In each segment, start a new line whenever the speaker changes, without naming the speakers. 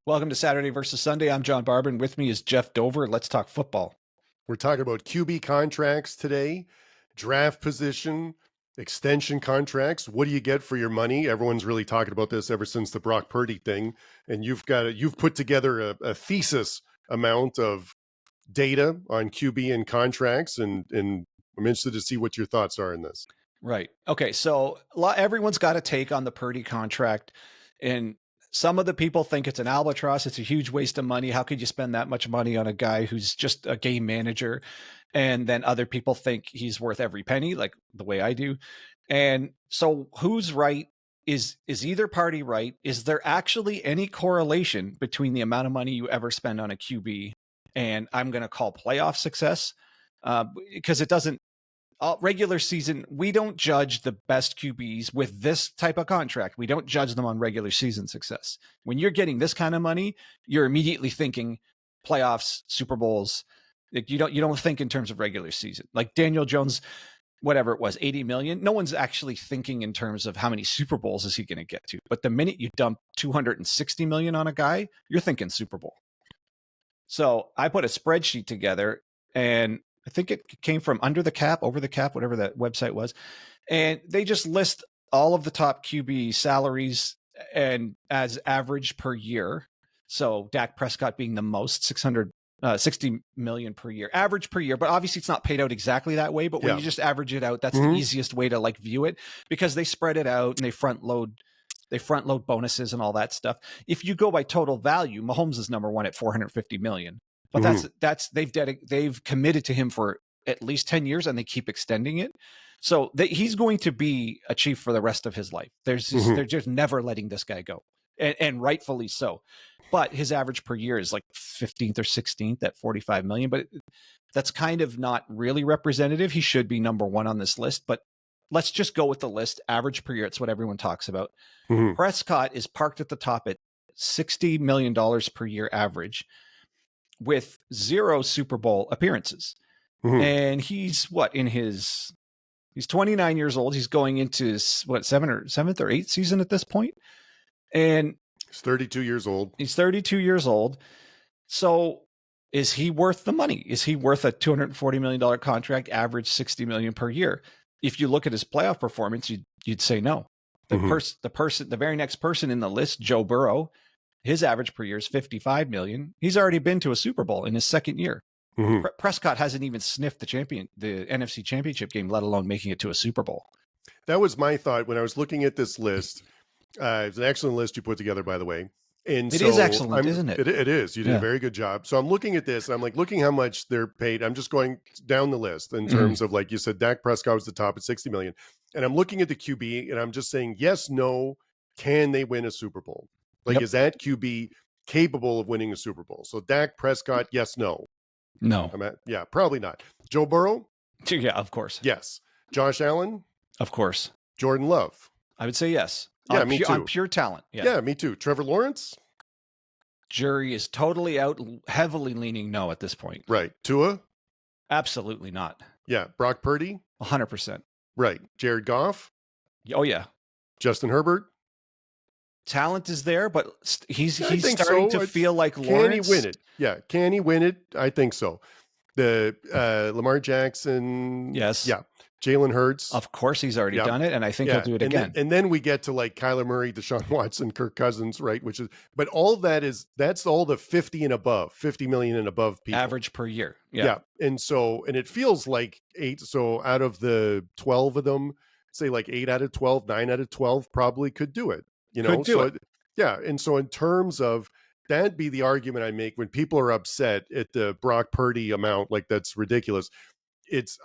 Welcome to Saturday versus Sunday. I'm John Barban. With me is Geoff Dover. Let's talk football.
We're talking about QB contracts today, draft position, extension contracts. What do you get for your money? Everyone's really talking about this ever since the Brock Purdy thing. And you've put together a thesis amount of data on QB and contracts. And I'm interested to see what your thoughts are in this.
Right. Okay. So everyone's got a take on the Purdy contract. And some of the people think it's an albatross. It's a huge waste of money. How could you spend that much money on a guy who's just a game manager? And then other people think he's worth every penny, like the way I do. And so who's right? Is either party right? Is there actually any correlation between the amount of money you ever spend on a QB and I'm going to call playoff success? Because it doesn't. Regular season, we don't judge the best QBs with this type of contract. We don't judge them on regular season success. When you're getting this kind of money, you're immediately thinking playoffs, Super Bowls. Like you don't think in terms of regular season. Like Daniel Jones, whatever it was, 80 million. No one's actually thinking in terms of how many Super Bowls is he going to get to. But the minute you dump 260 million on a guy, you're thinking Super Bowl. So I put a spreadsheet together, and I think it came from Under the Cap, Over the Cap, whatever that website was. And they just list all of the top QB salaries and as average per year. So Dak Prescott being the most, 660 million per year, average per year. But obviously it's not paid out exactly that way. But when you just average it out, that's the easiest way to like view it, because they spread it out and they front load bonuses and all that stuff. If you go by total value, Mahomes is number one at 450 million. But they've committed to him for at least 10 years, and they keep extending it. So he's going to be a Chief for the rest of his life. They're just never letting this guy go, and rightfully so. But his average per year is like 15th or 16th at 45 million. But that's kind of not really representative. He should be number one on this list. But let's just go with the list. Average per year. It's what everyone talks about. Prescott is parked at the top at $60 million per year average, with 0 Super Bowl appearances. And he's he's 29 years old. He's going into his, seventh or eighth season at this point. And
he's 32 years old.
He's 32 years old. So is he worth the money? Is he worth a $240 million contract, average 60 million per year? If you look at his playoff performance, you'd say no. The very next person in the list, Joe Burrow, his average per year is 55 million. He's already been to a Super Bowl in his second year. Prescott hasn't even sniffed the NFC Championship game, let alone making it to a Super Bowl.
That was my thought when I was looking at this list. It's an excellent list you put together, by the way. And
it is excellent, isn't it?
It is. You did a very good job. So I'm looking at this, and I'm like looking how much they're paid. I'm just going down the list in terms of, like you said, Dak Prescott was the top at 60 million. And I'm looking at the QB, and I'm just saying, yes, no, can they win a Super Bowl? Like, is that QB capable of winning a Super Bowl? So Dak Prescott, yes, no.
No.
Probably not. Joe Burrow?
Yeah, of course.
Yes. Josh Allen?
Of course.
Jordan Love?
I would say yes.
Yeah, me too.
On pure talent.
Yeah, me too. Trevor Lawrence?
Jury is totally out, heavily leaning no at this point.
Right. Tua?
Absolutely not.
Yeah. Brock Purdy?
100%.
Right. Jared Goff?
Oh, yeah.
Justin Herbert?
Talent is there, but he's starting to feel like Lawrence.
Can he win it? Yeah. Can he win it? I think so. The Lamar Jackson.
Yes.
Yeah. Jalen Hurts.
Of course, he's already done it, and I think he'll do it again.
And then we get to like Kyler Murray, Deshaun Watson, Kirk Cousins, right? But all that's all the 50 and above, 50 million and above people.
Average per year.
Yeah. And it feels like 8. So out of the 12 of them, say like 8 out of 12, 9 out of 12 probably could do it.
Could do it.
Yeah. And so in terms of, that'd be the argument I make when people are upset at the Brock Purdy amount, like that's ridiculous.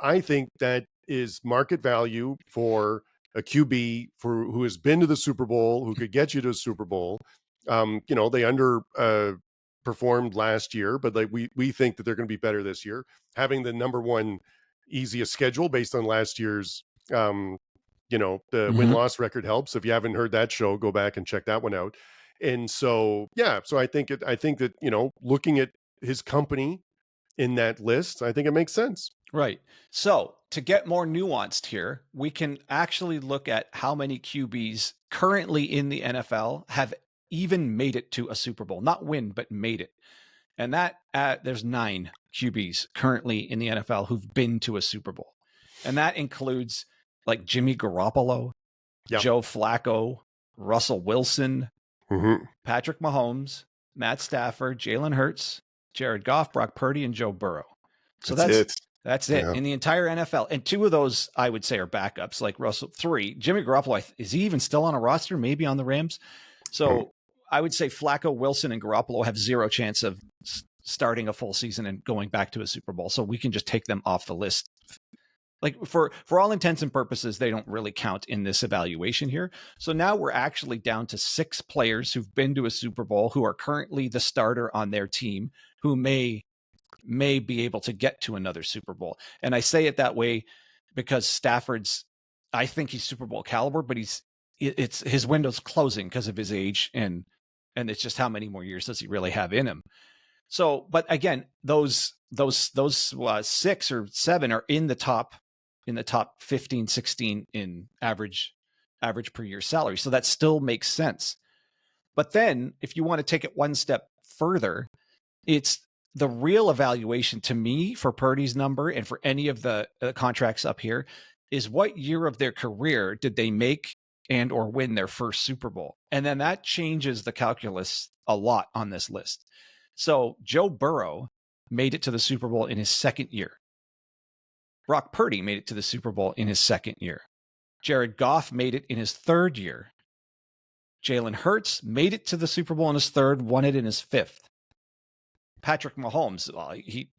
I think that is market value for a QB who has been to the Super Bowl, who could get you to a Super Bowl. They underperformed last year, but like we think that they're going to be better this year. Having the number one easiest schedule based on last year's, the win-loss record helps. If you haven't heard that show, go back and check that one out. And so, so I think that, looking at his company in that list, I think it makes sense.
Right. So to get more nuanced here, we can actually look at how many QBs currently in the NFL have even made it to a Super Bowl, not win, but made it. And that there's 9 QBs currently in the NFL who've been to a Super Bowl. And that includes like Jimmy Garoppolo, Joe Flacco, Russell Wilson, Patrick Mahomes, Matt Stafford, Jalen Hurts, Jared Goff, Brock Purdy, and Joe Burrow. So that's it in the entire NFL. And 2 of those, I would say, are backups, like Russell. 3, Jimmy Garoppolo, is he even still on a roster? Maybe on the Rams. So I would say Flacco, Wilson, and Garoppolo have 0 chance of starting a full season and going back to a Super Bowl. So we can just take them off the list. Like for all intents and purposes, they don't really count in this evaluation here. So now we're actually down to 6 players who've been to a Super Bowl, who are currently the starter on their team, who may be able to get to another Super Bowl. And I say it that way because Stafford's, I think he's Super Bowl caliber, but it's his window's closing because of his age, and it's just how many more years does he really have in him. So, but again, those 6 or 7 are in the top 15, 16 in average per year salary. So that still makes sense. But then if you want to take it one step further, it's the real evaluation to me for Purdy's number and for any of the contracts up here is what year of their career did they make and or win their first Super Bowl? And then that changes the calculus a lot on this list. So Joe Burrow made it to the Super Bowl in his 2nd year. Brock Purdy made it to the Super Bowl in his 2nd year. Jared Goff made it in his 3rd year. Jalen Hurts made it to the Super Bowl in his 3rd, won it in his 5th. Patrick Mahomes,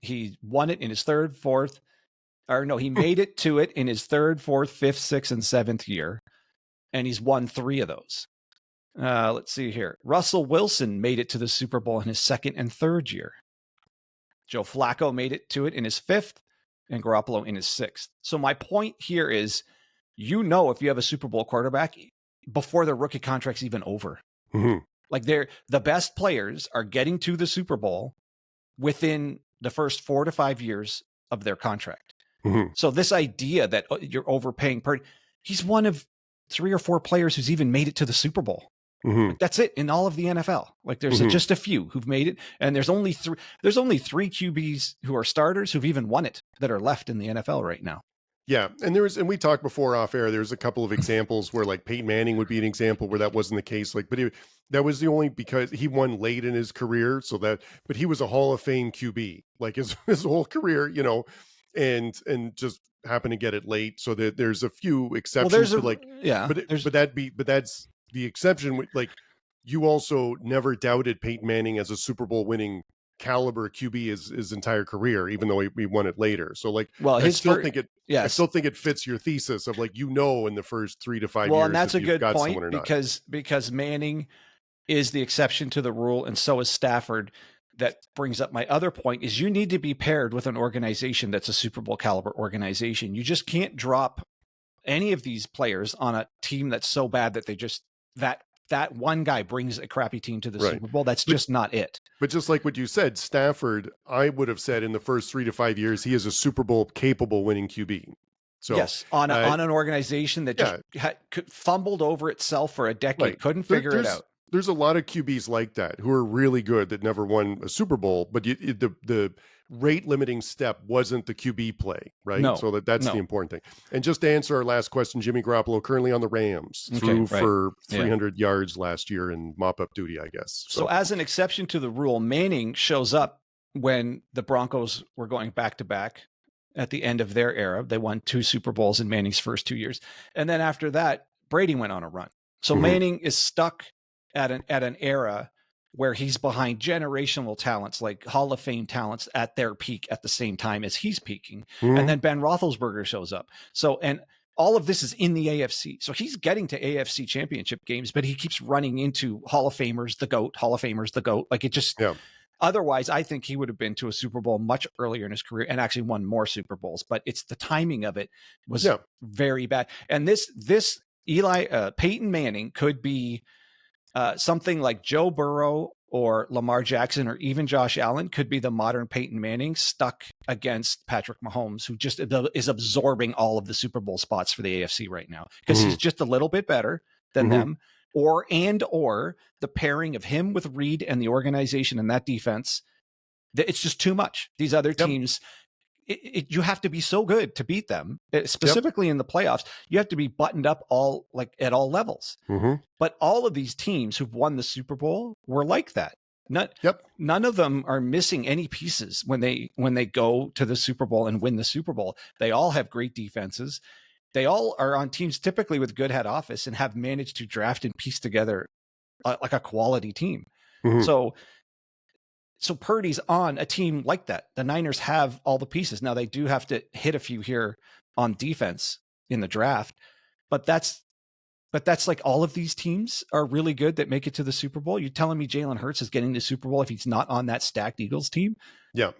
he won it in his 3rd, 4th, or no, he made it to it in his 3rd, 4th, 5th, 6th, and 7th year, and he's won 3 of those. Let's see here. Russell Wilson made it to the Super Bowl in his 2nd and 3rd year. Joe Flacco made it to it in his 5th, and Garoppolo in his 6th. So my point here is, if you have a Super Bowl quarterback before their rookie contract's even over. Like the best players are getting to the Super Bowl within the first 4 to 5 years of their contract. So this idea that you're overpaying Purdy, he's one of 3 or 4 players who's even made it to the Super Bowl. Like that's it in all of the NFL. Like there's just a few who've made it, and there's only 3 QBs who are starters who've even won it that are left in the NFL right now.
Yeah, and we talked before off air. There's a couple of examples where like Peyton Manning would be an example where that wasn't the case. Like, but that was the only because he won late in his career. But he was a Hall of Fame QB like his whole career, and just happened to get it late. So that there's a few exceptions. But that's the exception. Like, you also never doubted Peyton Manning as a Super Bowl winning caliber QB his entire career, even though he won it later. So like, I still think it fits your thesis of like, in the first 3 to 5 years.
And that's a good point because Manning is the exception to the rule, and so is Stafford. That brings up my other point: is you need to be paired with an organization that's a Super Bowl caliber organization. You just can't drop any of these players on a team that's so bad that they just that one guy brings a crappy team to the Super Bowl. That's just not it.
But just like what you said, Stafford, I would have said in the first 3 to 5 years, he is a Super Bowl capable winning QB. So
yes, on an organization that just fumbled over itself for a decade, couldn't figure it out.
There's a lot of QBs like that who are really good that never won a Super Bowl, but the rate limiting step wasn't the QB play, right?
No,
so that's the important thing. And just to answer our last question, Jimmy Garoppolo currently on the Rams, threw for 300 yards last year in mop-up duty, I guess.
So as an exception to the rule, Manning shows up when the Broncos were going back-to-back at the end of their era. They won 2 Super Bowls in Manning's first 2 years. And then after that, Brady went on a run. So Manning is stuck at an era where he's behind generational talents, like Hall of Fame talents at their peak at the same time as he's peaking. And then Ben Roethlisberger shows up. So, and all of this is in the AFC. So he's getting to AFC championship games, but he keeps running into Hall of Famers, the GOAT, Hall of Famers, the GOAT. Like it just, otherwise I think he would have been to a Super Bowl much earlier in his career and actually won more Super Bowls, but it's the timing of it was very bad. And this Peyton Manning could be something like Joe Burrow or Lamar Jackson or even Josh Allen could be the modern Peyton Manning stuck against Patrick Mahomes, who just is absorbing all of the Super Bowl spots for the AFC right now because he's just a little bit better than them. or the pairing of him with Reed and the organization and that defense, it's just too much. These other
Yep.
teams, you have to be so good to beat them,
Yep.
specifically in the playoffs. You have to be buttoned up all like at all levels.
Mm-hmm.
But all of these teams who've won the Super Bowl were like that.
Yep.
None of them are missing any pieces when they go to the Super Bowl and win the Super Bowl. They all have great defenses. They all are on teams typically with good head office and have managed to draft and piece together like a quality team.
Mm-hmm.
So Purdy's on a team like that. The Niners have all the pieces. Now they do have to hit a few here on defense in the draft, but that's like all of these teams are really good that make it to the Super Bowl. You're telling me Jalen Hurts is getting the Super Bowl if he's not on that stacked Eagles team?
Yeah.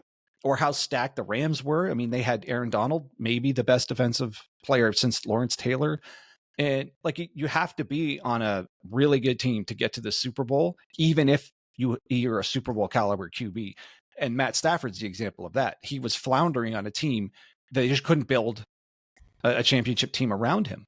Or how stacked the Rams were. I mean, they had Aaron Donald, maybe the best defensive player since Lawrence Taylor. And like you have to be on a really good team to get to the Super Bowl, even if you're a Super Bowl caliber QB. And Matt Stafford's the example of that. He was floundering on a team that they just couldn't build a championship team around him.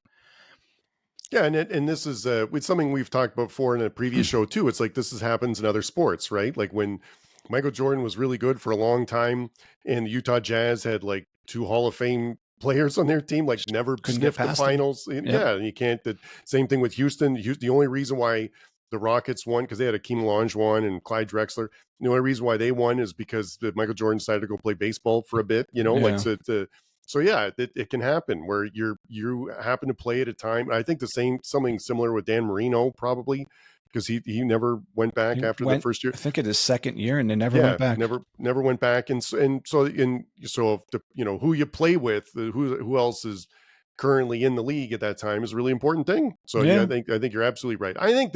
Yeah, and this is it's something we've talked about before in a previous show too. It's like this happens in other sports, right? Like when Michael Jordan was really good for a long time, and the Utah Jazz had like 2 Hall of Fame players on their team, like never
Couldn't get
sniffed the
past him.
finals.
Yep.
Yeah, and you can't. The same thing with Houston. The only reason why the Rockets won, because they had Akeem Olajuwon and Clyde Drexler. The only reason why they won is because Michael Jordan decided to go play baseball for a bit. You know,
Yeah.
like so yeah, it can happen where you happen to play at a time. I think something similar with Dan Marino probably, because he never went back after the first year.
I think it is second year, and they never went back.
Never went back, and so who you play with, who else is currently in the league at that time is a really important thing. So yeah, I think you're absolutely right. I think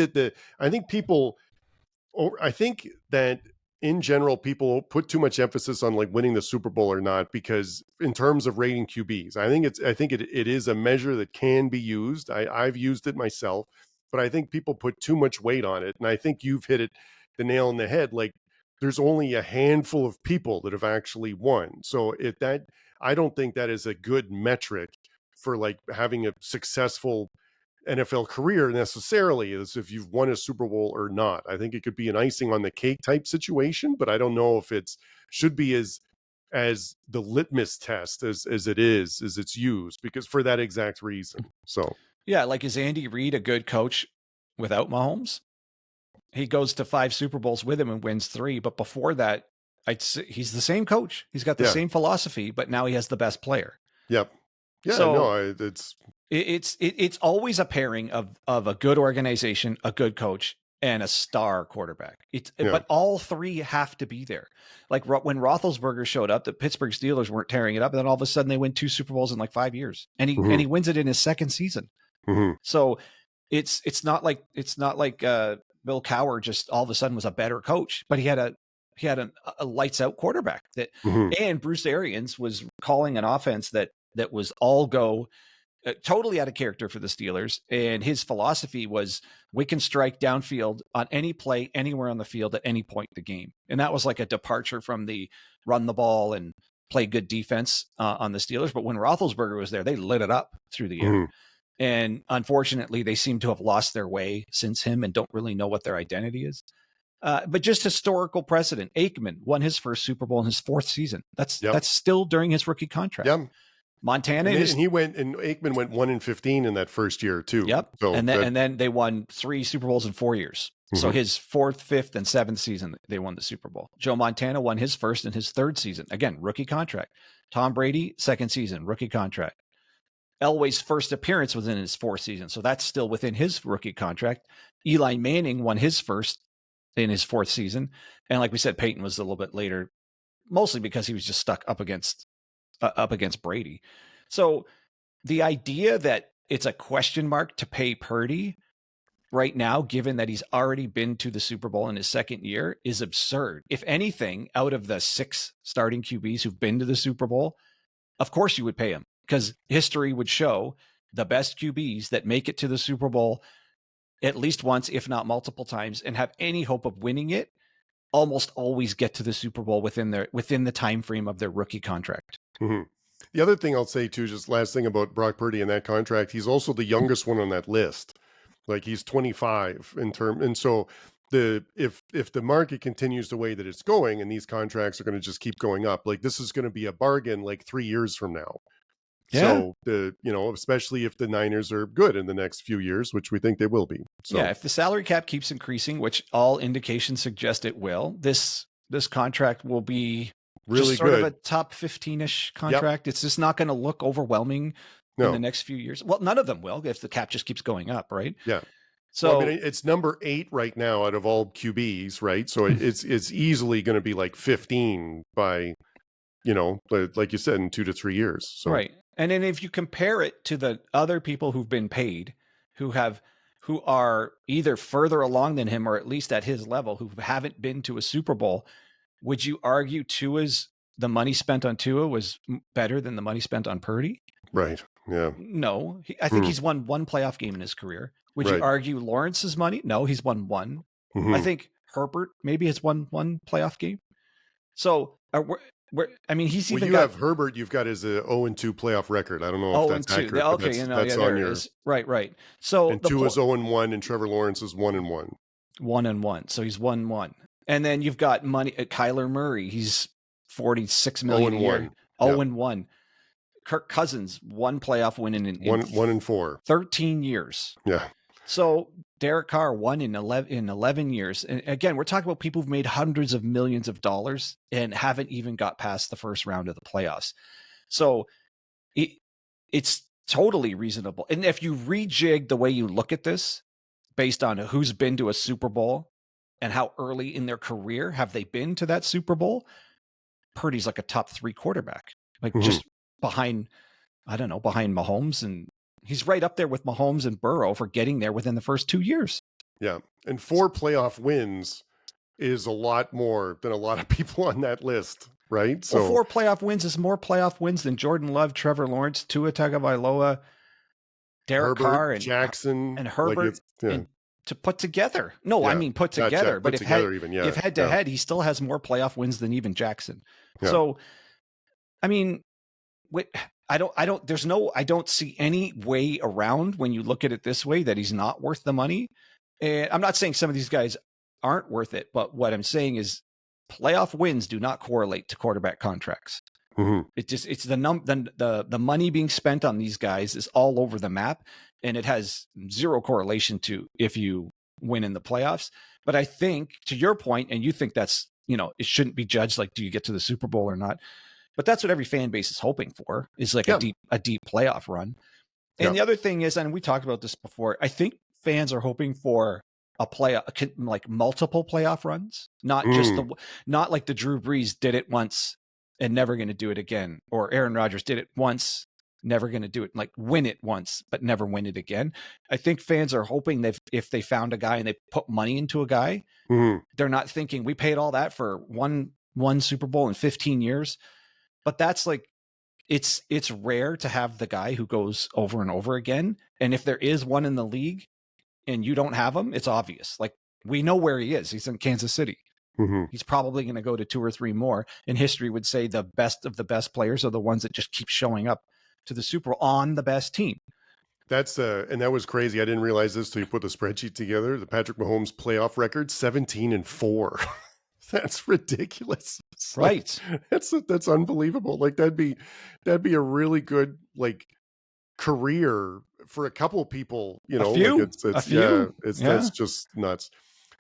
that in general, people put too much emphasis on like winning the Super Bowl or not, because in terms of rating QBs, I think it is a measure that can be used. I've used it myself, but I think people put too much weight on it. And I think you've hit the nail on the head. Like there's only a handful of people that have actually won. So I don't think that is a good metric for like having a successful NFL career necessarily, is if you've won a Super Bowl or not. I think it could be an icing on the cake type situation, but I don't know if should be as the litmus test as it's used, because for that exact reason. So
yeah, like is Andy Reid a good coach without Mahomes? He goes to 5 Super Bowls with him and wins 3, but before that, he's the same coach. He's got the same philosophy, but now he has the best player.
Yep. Yeah.
So,
no,
it's always a pairing of a good organization, a good coach, and a star quarterback. But all 3 have to be there. Like when Roethlisberger showed up, the Pittsburgh Steelers weren't tearing it up, and then all of a sudden they win 2 Super Bowls in like 5 years, and he wins it in his second season.
Mm-hmm.
So it's not like Bill Cowher just all of a sudden was a better coach, but he had a lights out quarterback and Bruce Arians was calling an offense that was all go. Totally out of character for the Steelers. And his philosophy was we can strike downfield on any play, anywhere on the field at any point in the game. And that was like a departure from the run the ball and play good defense on the Steelers. But when Roethlisberger was there, they lit it up through the air. And unfortunately, they seem to have lost their way since him and don't really know what their identity is. But just historical precedent. Aikman won his first Super Bowl in his 4th season. That's still during his rookie contract.
Yeah.
Montana
and Aikman went 1-15 in that first year too.
Yep.
So
and then they won 3 Super Bowls in 4 years. So his 4th, 5th, and 7th season, they won the Super Bowl. Joe Montana won his first and his 3rd season. Again, rookie contract. Tom Brady, 2nd season, rookie contract. Elway's first appearance was in his 4th season. So that's still within his rookie contract. Eli Manning won his first in his 4th season. And like we said, Peyton was a little bit later, mostly because he was just stuck up against Brady. So the idea that it's a question mark to pay Purdy right now, given that he's already been to the Super Bowl in his 2nd year, is absurd. If anything, out of the 6 starting QBs who've been to the Super Bowl, of course you would pay him, because history would show the best QBs that make it to the Super Bowl at least once, if not multiple times, and have any hope of winning it, almost always get to the Super Bowl within the time frame of their rookie contract.
Mm-hmm. The other thing I'll say too, just last thing about Brock Purdy and that contract, he's also the youngest one on that list. Like he's 25 in term, and so if the market continues the way that it's going, and these contracts are going to just keep going up, like this is going to be a bargain like 3 years from now.
Yeah.
So especially if the Niners are good in the next few years, which we think they will be. So
Yeah, if the salary cap keeps increasing, which all indications suggest it will, this contract will be just
really
sort of a
good.
top 15-ish
Yep.
contract. It's just not going to look overwhelming in the
No.
next few years. Well, none of them will if the cap just keeps going up, right?
Yeah. Well, I mean,
So,
it's number 8 right now out of all QBs, right? So it's easily going to be like 15 by, like you said, in 2 to 3 years. So
right. And then if you compare it to the other people who've been paid, who are either further along than him or at least at his level, who haven't been to a Super Bowl, would you argue the money spent on Tua was better than the money spent on Purdy?
right. Yeah.
No, I think he's won one playoff game in his career. Would you
Right.
argue Lawrence's money? No, he's won one. I
Mhm.
think Herbert maybe has won one playoff game. So I mean, he's
Well,
even
you
got
have Herbert, you've got his 0-2 playoff record. I don't know if
0
that's
and 2.
accurate, but
Okay,
that's
there
on
it
your,
is. Right. So
and 2 is 0-1, and Trevor Lawrence is 1-1.
1-1. So he's won one. And then you've got money at Kyler Murray. He's 46 million a
0-1.
year.
Yeah.
0-1. Kirk Cousins, one playoff win in
1-4.
13 years.
Yeah.
So Derek Carr won in 11 years. And again, we're talking about people who've made hundreds of millions of dollars and haven't even got past the first round of the playoffs. So it's totally reasonable. And if you rejig the way you look at this based on who's been to a Super Bowl and how early in their career have they been to that Super Bowl, Purdy's like a top 3 quarterback, like just behind, I don't know, behind Mahomes, and he's right up there with Mahomes and Burrow for getting there within the first 2 years.
Yeah. And 4 playoff wins is a lot more than a lot of people on that list, right? So
Well, 4 playoff wins is more playoff wins than Jordan Love, Trevor Lawrence, Tua Tagovailoa, Derek Carr,
Herbert, Jackson,
and
like
Herbert, and to put together. No, I mean put together. But
put together even,
if head to head, he still has more playoff wins than even Jackson.
Yeah.
So, I mean, I don't see any way around when you look at it this way that he's not worth the money. And I'm not saying some of these guys aren't worth it, but what I'm saying is playoff wins do not correlate to quarterback contracts. It's the money being spent on these guys is all over the map, and it has zero correlation to if you win in the playoffs. But I think, to your point, and you think that's, it shouldn't be judged like, do you get to the Super Bowl or not? But that's what every fan base is hoping for, is like a deep playoff run. And the other thing is, and we talked about this before, I think fans are hoping for like multiple playoff runs, not like the Drew Brees did it once and never going to do it again, or Aaron Rodgers did it once, never going to do it, like win it once, but never win it again. I think fans are hoping that if they found a guy and they put money into a guy, they're not thinking we paid all that for one Super Bowl in 15 years. But that's like, it's rare to have the guy who goes over and over again. And if there is one in the league and you don't have him, it's obvious. Like, we know where he is. He's in Kansas City. He's probably going to go to 2 or 3 more. And history would say the best of the best players are the ones that just keep showing up to the Super Bowl on the best team.
That's and that was crazy. I didn't realize this till you put the spreadsheet together. The Patrick Mahomes playoff record, 17-4. That's ridiculous. It's
right.
Like, that's unbelievable. Like that'd be a really good like career for a couple of people,
A few.
like that's just nuts.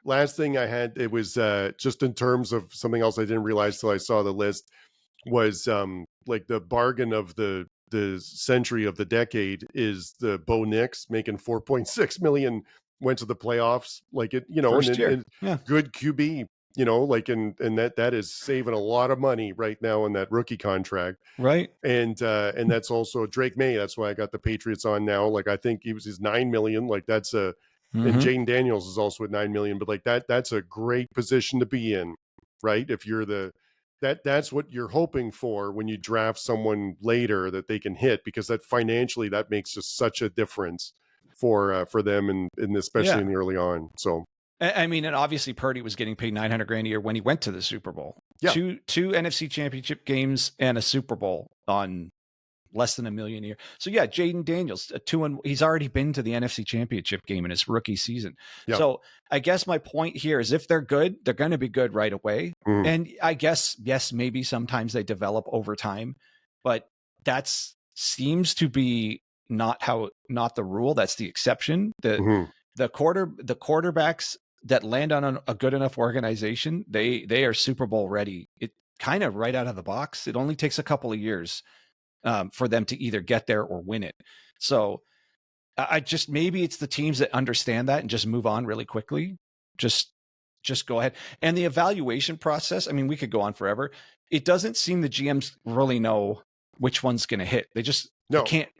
Last thing I had, it was just in terms of something else I didn't realize till I saw the list, was like the bargain of the century of the decade is the Bo Nix making 4.6 million, went to the playoffs, like it,
First year.
good QB, like and that is saving a lot of money right now in that rookie contract.
Right.
And that's also Drake May. That's why I got the Patriots on now. Like I think he was his 9 million. Like that's and Jaden Daniels is also at 9 million. But like that's a great position to be in, right? If you're that's what you're hoping for when you draft someone later that they can hit, because that financially that makes just such a difference for them and especially in the early on. So
I mean, and obviously Purdy was getting paid $900,000 a year when he went to the Super Bowl. Yeah. Two NFC Championship games and a Super Bowl on less than $1 million a year. So yeah, Jaden Daniels, he's already been to the NFC Championship game in his rookie season.
Yeah.
So I guess my point here is if they're good, they're going to be good right away.
Mhm.
And I guess, yes, maybe sometimes they develop over time, but that's seems to be not the rule. That's the exception.
Mhm.
The quarterbacks that land on a good enough organization, they are Super Bowl ready. It kind of right out of the box. It only takes a couple of years for them to either get there or win it. So I just, maybe it's the teams that understand that and just move on really quickly. Just go ahead. And the evaluation process, I mean, we could go on forever. It doesn't seem the GMs really know which one's going to hit. They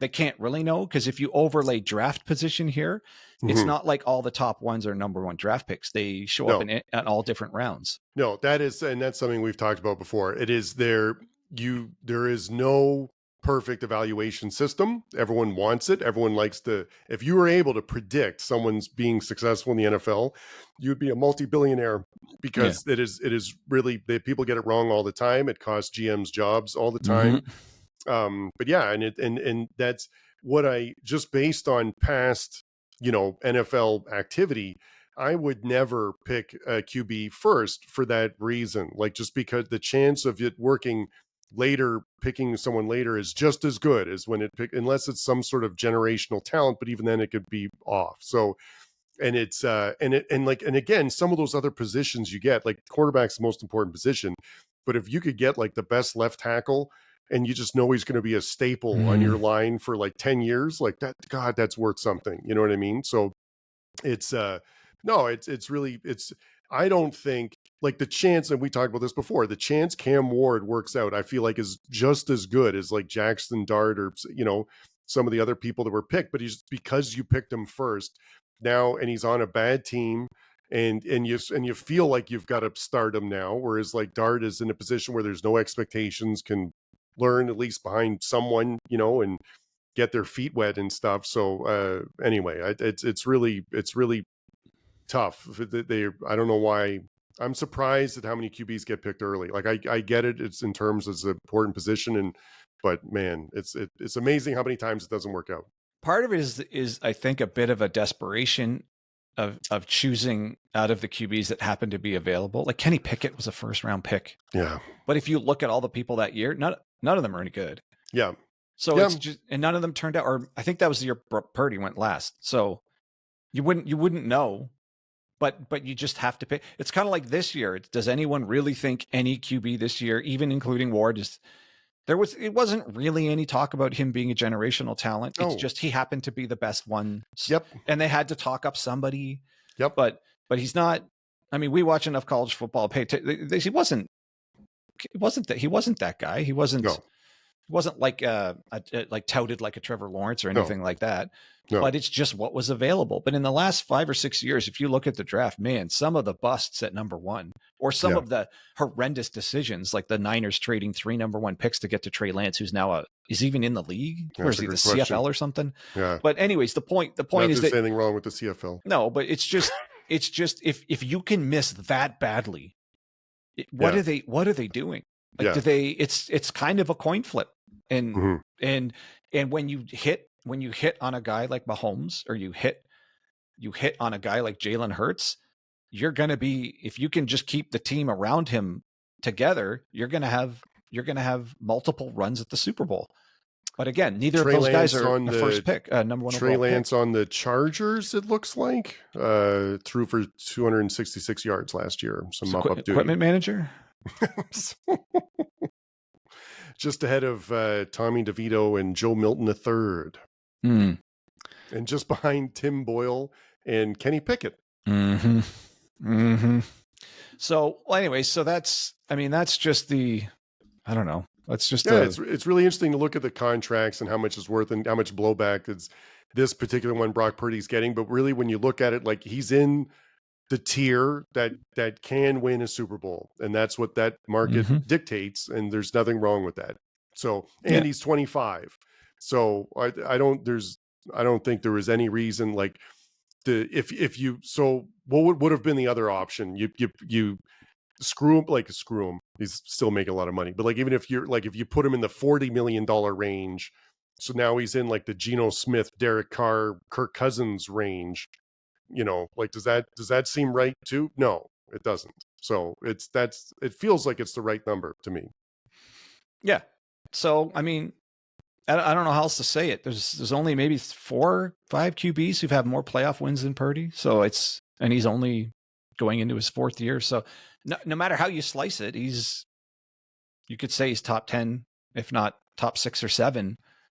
can't really know, because if you overlay draft position here, it's not like all the top ones are number one draft picks. They show up in all different rounds.
No, that's something we've talked about before. It is there is no perfect evaluation system. Everyone wants it. Everyone likes to, if you were able to predict someone's being successful in the NFL, you'd be a multi-billionaire, because it is really, people get it wrong all the time. It costs GMs jobs all the time. But yeah, and that's what I, just based on past, NFL activity, I would never pick a QB first for that reason. Like, just because the chance of it working later, picking someone later, is just as good as when unless it's some sort of generational talent, but even then it could be off. So, and it's and again, some of those other positions you get, like quarterback's the most important position, but if you could get like the best left tackle, and you just know he's going to be a staple on your line for like 10 years, like that, God, that's worth something. You know what I mean? So it's I don't think, like, the chance, and we talked about this before, the chance Cam Ward works out, I feel like is just as good as like Jackson Dart, or some of the other people that were picked, but he's, because you picked him first now and he's on a bad team, and you feel like you've got to start him now, whereas like Dart is in a position where there's no expectations, can learn at least behind someone, and get their feet wet and stuff. So anyway, it's really tough. I don't know why. I'm surprised at how many QBs get picked early. Like, I get it. It's in terms as an important position, but man, it's amazing how many times it doesn't work out.
Part of it is I think a bit of a desperation of choosing out of the QBs that happen to be available. Like Kenny Pickett was a first round pick.
Yeah.
But if you look at all the people that year, none of them are any good.
Yeah.
So it's just, and none of them turned out, or I think that was the year Brock Purdy went last. So you wouldn't know, but you just have to pick. It's kind of like this year. Does anyone really think any QB this year, even including Ward, it wasn't really any talk about him being a generational talent. It's just, he happened to be the best one.
Yep.
And they had to talk up somebody.
Yep.
But he's not, I mean, we watch enough college football. He wasn't that guy. He wasn't.
No.
He wasn't like like touted like a Trevor Lawrence or anything like that. No. But it's just what was available. But in the last 5 or 6 years, if you look at the draft, man, some of the busts at number one, or some of the horrendous decisions, like the Niners trading 3 number 1 picks to get to Trey Lance, who's now is even in the league, or is he the CFL or something?
Yeah.
But anyways, the point is that
anything wrong with the CFL.
No, but it's just if you can miss that badly, what are they doing? Like, it's kind of a coin flip. And and when you hit on a guy like Mahomes, or you hit on a guy like Jalen Hurts, you're going to be, if you can just keep the team around him together, you're going to have multiple runs at the Super Bowl. But again, neither of those guys are the first pick, number 1
Trey
overall
Lance pick. On the Chargers, it looks like, threw for 266 yards last year. Some mop-up duty.
Equipment manager?
Just ahead of Tommy DeVito and Joe Milton III. And just behind Tim Boyle and Kenny Pickett.
So, well, anyway, so that's just the, I don't know. That's just
it's really interesting to look at the contracts and how much it's worth and how much blowback is this particular one Brock Purdy's getting. But really, when you look at it, like, he's in the tier that can win a Super Bowl, and that's what that market dictates, and there's nothing wrong with that. So, and he's 25. So I don't think there was any reason, like, what would have been the other option? You screw him. He's still making a lot of money. But like, even if you're like, if you put him in the $40 million range, so now he's in like the Geno Smith, Derek Carr, Kirk Cousins range, like, does that seem right too? No, it doesn't. So it feels like it's the right number to me.
Yeah. So, I mean, I don't know how else to say it. There's only maybe 4, 5 QBs who've had more playoff wins than Purdy. So and he's only going into his 4th year. So no matter how you slice it, you could say he's top 10, if not top 6 or 7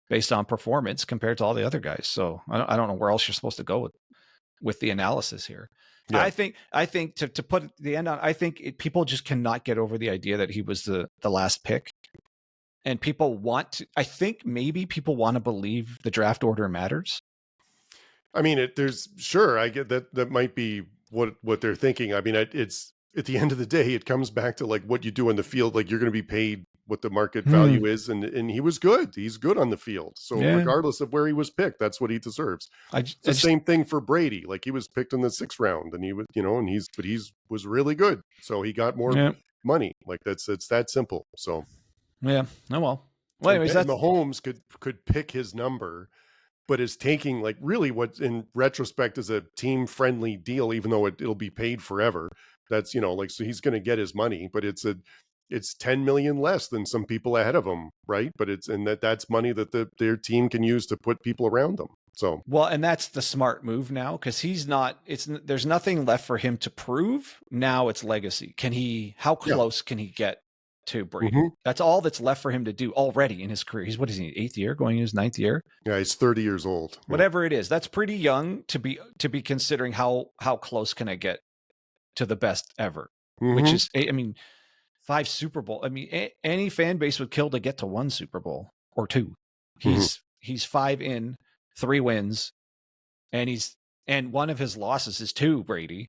based on performance compared to all the other guys. So I don't know where else you're supposed to go with the analysis here. Yeah. I think to put the end on, I think people just cannot get over the idea that he was the last pick. And people I think maybe people want to believe the draft order matters.
I mean, I get that might be what they're thinking. I mean, it's at the end of the day, it comes back to like what you do on the field. Like, you're going to be paid what the market value is. And he was good. He's good on the field. So regardless of where he was picked, that's what he deserves. It's the same thing for Brady. Like, he was picked in the 6th round, and he was, but he's was really good. So he got more money. Like, it's that simple. So.
Yeah. Oh, well. Anyways,
Mahomes could pick his number, but is taking like really what in retrospect is a team friendly deal, even though it'll be paid forever. That's, like, so he's going to get his money, but it's 10 million less than some people ahead of him. Right. But that's money that their team can use to put people around them. So,
well, and that's the smart move now, because there's nothing left for him to prove. Now it's legacy. How close can he get to Brady? Mm-hmm. That's all that's left for him to do already in his career. What is he, 8th year, going in his 9th year?
Yeah, he's 30 years old.
Whatever it is, that's pretty young to be considering how close can I get to the best ever, which is, I mean, 5 Super Bowl. I mean, any fan base would kill to get to 1 Super Bowl or 2. He's 5 in, 3 wins, and one of his losses is to Brady.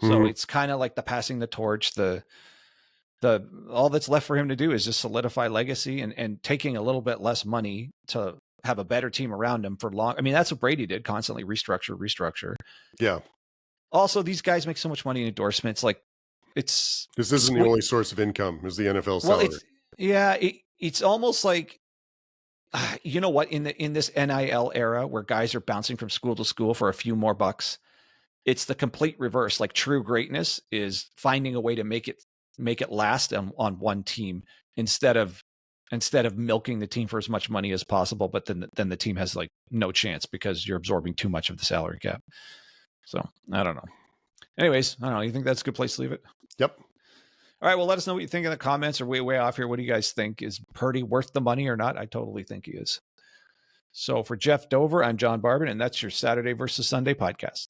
So it's kind of like the passing the torch. All that's left for him to do is just solidify legacy and taking a little bit less money to have a better team around him for long. I mean, that's what Brady did, constantly restructure.
Yeah.
Also, these guys make so much money in endorsements. Like,
this isn't the only source of income is the NFL salary.
Well, it's almost like, you know what, in this NIL era where guys are bouncing from school to school for a few more bucks, it's the complete reverse. Like, true greatness is finding a way to make it last on one team instead of milking the team for as much money as possible, but then the team has like no chance because you're absorbing too much of the salary cap. So I don't know. Anyways, I don't know. You think that's a good place to leave it?
Yep.
All right. Well, let us know what you think in the comments, or way off here. What do you guys think? Is Purdy worth the money or not? I totally think he is. So for Geoff Dover, I'm John Barban, and that's your Saturday versus Sunday podcast.